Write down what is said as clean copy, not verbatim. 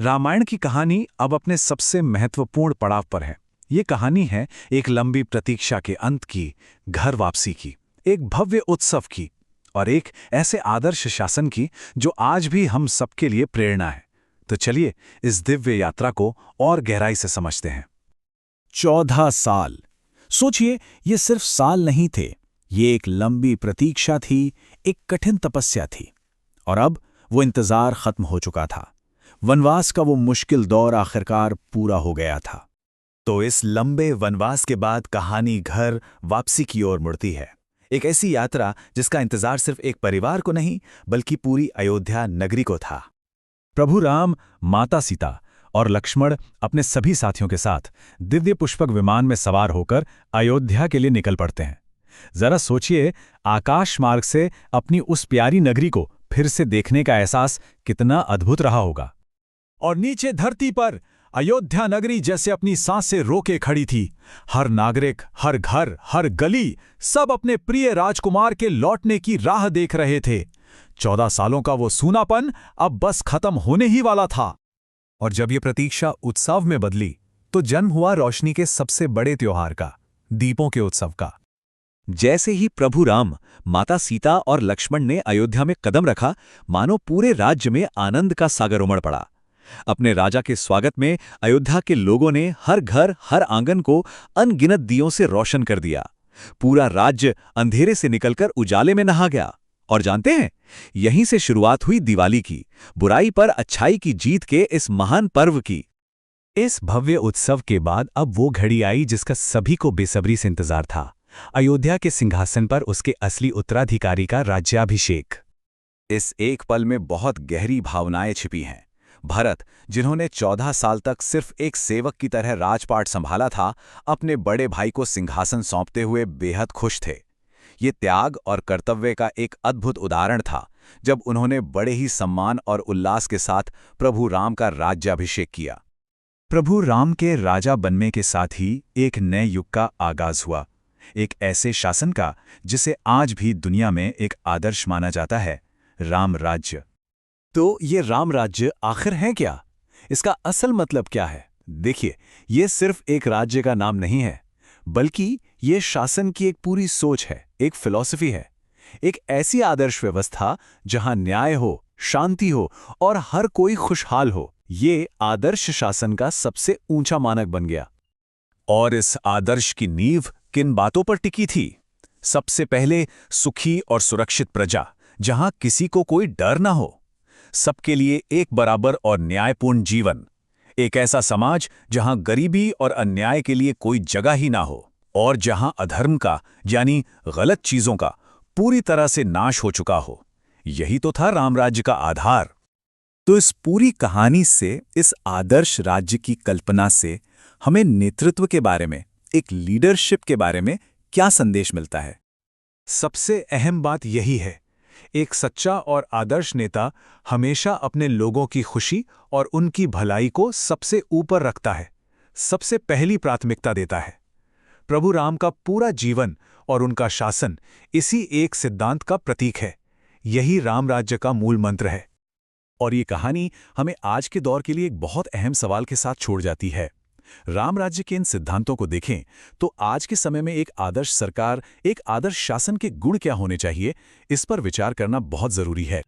रामायण की कहानी अब अपने सबसे महत्वपूर्ण पड़ाव पर है। ये कहानी है एक लंबी प्रतीक्षा के अंत की, घर वापसी की, एक भव्य उत्सव की और एक ऐसे आदर्श शासन की जो आज भी हम सबके लिए प्रेरणा है। तो चलिए इस दिव्य यात्रा को और गहराई से समझते हैं। 14 साल। सोचिए, ये सिर्फ साल नहीं थे। ये एक लंबी प्रतीक्षा थी, एक कठिन तपस्या थी। और अब वो इंतजार खत्म हो चुका था। वनवास का वो मुश्किल दौर आखिरकार पूरा हो गया था। तो इस लंबे वनवास के बाद कहानी घर वापसी की ओर मुड़ती है। एक ऐसी यात्रा जिसका इंतजार सिर्फ एक परिवार को नहीं बल्कि पूरी अयोध्या नगरी को था। प्रभु राम, माता सीता और लक्ष्मण अपने सभी साथियों के साथ दिव्य पुष्पक विमान में सवार होकर अयोध्या के लिए निकल पड़ते हैं। जरा सोचिए, आकाश मार्ग से अपनी उस प्यारी नगरी को फिर से देखने का एहसास कितना अद्भुत रहा होगा। और नीचे धरती पर अयोध्या नगरी जैसे अपनी सांसें रोके खड़ी थी। हर नागरिक, हर घर, हर गली, सब अपने प्रिय राजकुमार के लौटने की राह देख रहे थे। 14 सालों का वो सूनापन अब बस खत्म होने ही वाला था। और जब ये प्रतीक्षा उत्सव में बदली तो जन्म हुआ रोशनी के सबसे बड़े त्योहार का, दीपों के उत्सव का। जैसे ही प्रभु राम, माता सीता और लक्ष्मण ने अयोध्या में कदम रखा, मानो पूरे राज्य में आनंद का सागर उमड़ पड़ा। अपने राजा के स्वागत में अयोध्या के लोगों ने हर घर, हर आंगन को अनगिनत दियों से रोशन कर दिया। पूरा राज्य अंधेरे से निकलकर उजाले में नहा गया। और जानते हैं, यहीं से शुरुआत हुई दिवाली की, बुराई पर अच्छाई की जीत के इस महान पर्व की। इस भव्य उत्सव के बाद अब वो घड़ी आई जिसका सभी को बेसब्री से इंतजार था। अयोध्या के सिंहासन पर उसके असली उत्तराधिकारी का राज्याभिषेक। इस एक पल में बहुत गहरी भावनाएं छिपी हैं। भरत, जिन्होंने 14 साल तक सिर्फ एक सेवक की तरह राजपाट संभाला था, अपने बड़े भाई को सिंहासन सौंपते हुए बेहद खुश थे। ये त्याग और कर्तव्य का एक अद्भुत उदाहरण था जब उन्होंने बड़े ही सम्मान और उल्लास के साथ प्रभु राम का राज्याभिषेक किया। प्रभु राम के राजा बनने के साथ ही एक नए युग का आगाज हुआ। एक ऐसे शासन का जिसे आज भी दुनिया में एक आदर्श माना जाता है, राम राज्य। तो ये राम राज्य आखिर है क्या? इसका असल मतलब क्या है? देखिए, ये सिर्फ एक राज्य का नाम नहीं है, बल्कि ये शासन की एक पूरी सोच है, एक फिलॉसफी है। एक ऐसी आदर्श व्यवस्था जहां न्याय हो, शांति हो और हर कोई खुशहाल हो। ये आदर्श शासन का सबसे ऊंचा मानक बन गया। और इस आदर्श की नींव किन बातों पर टिकी थी? सबसे पहले सुखी और सुरक्षित प्रजा, जहां किसी को कोई डर ना हो। सबके लिए एक बराबर और न्यायपूर्ण जीवन। एक ऐसा समाज जहां गरीबी और अन्याय के लिए कोई जगह ही ना हो और जहां अधर्म का, यानी गलत चीजों का, पूरी तरह से नाश हो चुका हो। यही तो था रामराज्य का आधार। तो इस पूरी कहानी से, इस आदर्श राज्य की कल्पना से हमें नेतृत्व के बारे में, एक लीडरशिप के बारे में क्या संदेश मिलता है? सबसे अहम बात यही है, एक सच्चा और आदर्श नेता हमेशा अपने लोगों की खुशी और उनकी भलाई को सबसे ऊपर रखता है, सबसे पहली प्राथमिकता देता है। प्रभु राम का पूरा जीवन और उनका शासन इसी एक सिद्धांत का प्रतीक है। यही राम राज्य का मूल मंत्र है। और ये कहानी हमें आज के दौर के लिए एक बहुत अहम सवाल के साथ छोड़ जाती है। राम राज्य के इन सिद्धांतों को देखें तो आज के समय में एक आदर्श सरकार, एक आदर्श शासन के गुण क्या होने चाहिए, इस पर विचार करना बहुत जरूरी है।